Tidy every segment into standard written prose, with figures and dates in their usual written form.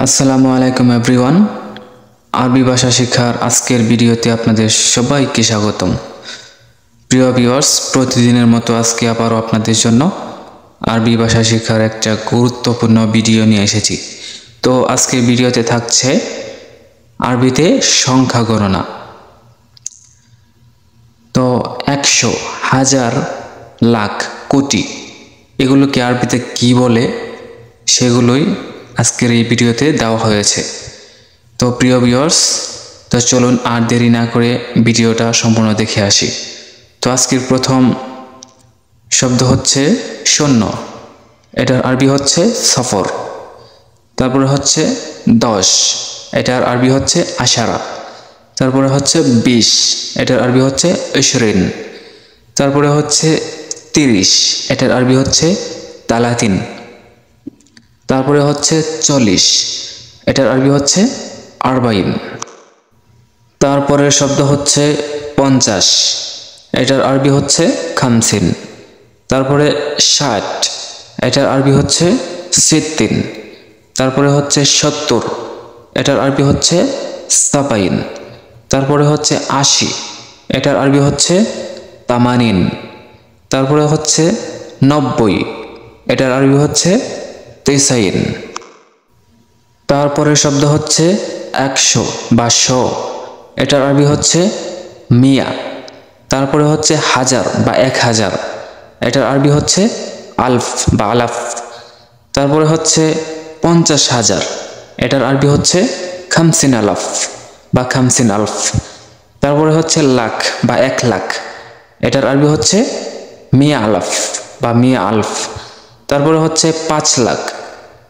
আসসালামু আলাইকুম এভরিওয়ান। আরবি ভাষা শেখার আজকের ভিডিওতে আপনাদের সবাইকে স্বাগতম। প্রিয় ভিউয়ার্স, প্রতিদিনের মতো আজকে আবারও আপনাদের জন্য আরবি ভাষা শেখার একটা গুরুত্বপূর্ণ ভিডিও নিয়ে এসেছি। তো আজকের ভিডিওতে থাকছে আরবিতে সংখ্যা গণনা। তো 100, হাজার, লাখ, কোটি এগুলোকে আরবিতে কি বলে সেগুলোই আজকের এই ভিডিওতে দেওয়া হয়েছে। তো প্রিয় ভিউয়ার্স, তো চলুন আর দেরি না করে ভিডিওটা সম্পূর্ণ দেখে আসি। তো আজকের প্রথম শব্দ হচ্ছে শূন্য, এটার আরবি হচ্ছে সফর। তারপরে হচ্ছে 10, এটার আরবি হচ্ছে আশারা। তারপরে হচ্ছে 20, এটার আরবি হচ্ছে ইশরিন। তারপরে হচ্ছে 30, এটার আরবি হচ্ছে তালাতিন। তারপরে হচ্ছে 40, এটার আরবি হচ্ছে আরবাইন। তারপরের শব্দ হচ্ছে 50, এটার আরবি হচ্ছে খামসিন। তারপরে 60, এটার আরবি হচ্ছে সিত্তিন। তারপরে হচ্ছে 70, এটার আরবি হচ্ছে সাবাইন। তারপরে হচ্ছে 80, এটার আরবি হচ্ছে তামানিন। তারপরে হচ্ছে 90, এটার আরবি হচ্ছে তেসাইন। তারপরে শব্দ হচ্ছে 100 বা 100, এটার আরবি হচ্ছে মিয়া। তারপরে হচ্ছে হাজার বা 1000, এটার আরবি হচ্ছে আলফ বা আলাফ। তারপরে হচ্ছে 50,000, এটার আরবি হচ্ছে খামসিন আলাফ বা খামসিন আলফ। তারপরে হচ্ছে লাখ বা 1 লাখ, এটার আরবি হচ্ছে মিয়া আলাফ বা মিয়া আলফ। তারপরে হচ্ছে 5 লাখ,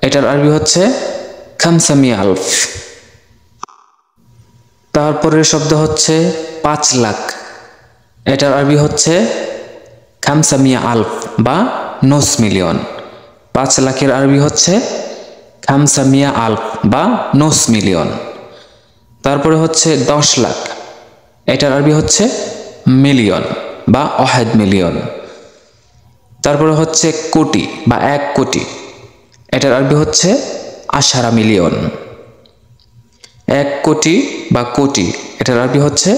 এটার আরবি হচ্ছে খামসা মিয়া আলফ। তারপরের শব্দ হচ্ছে 5 লাখ, এটার আরবি হচ্ছে খামসা মিয়া আলফ বা নস মিলিয়ন। 5 লাখের আরবি হচ্ছে খামসা মিয়া আলফ বা নস মিলিয়ন। তারপরে হচ্ছে 10 লাখ, এটার আরবি হচ্ছে মিলিয়ন বা ওয়াহেদ মিলিয়ন। তারপরে হচ্ছে কোটি বা 1 কোটি, এটার আরবি হচ্ছে আশারা মিলিয়ন। 1 কোটি বা কোটি, এটার আরবি হচ্ছে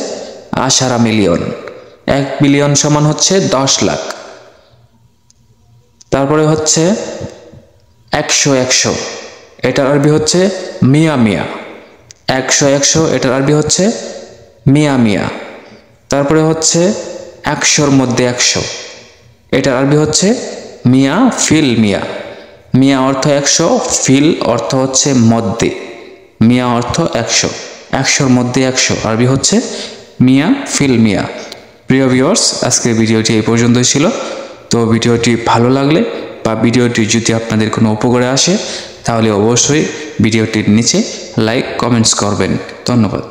আশারা মিলিয়ন। 1 বিলিয়ন সমান হচ্ছে 10 লাখ। তারপরে হচ্ছে 100, এটার আরবি হচ্ছে মিয়া মিয়া। 100, এটার আরবি হচ্ছে মিয়া মিয়া। তারপরে হচ্ছে 100-র মধ্যে 100, এটার আরবি হচ্ছে মিয়া ফিল মিয়া। মিয়া অর্থ 100, ফিল অর্থ হচ্ছে মধ্যে, মিয়া অর্থ 100, 100-র মধ্যে 100 আরবি হচ্ছে মিয়া ফিল মিয়া। প্রিয় ভিউয়ার্স, আজকের ভিডিওটি এই পর্যন্তই ছিল। তো ভিডিওটি ভালো লাগলে বা ভিডিওটি যদি আপনাদের কোনো উপকারে আসে তাহলে অবশ্যই ভিডিওটির নিচে লাইক কমেন্টস করবেন। ধন্যবাদ।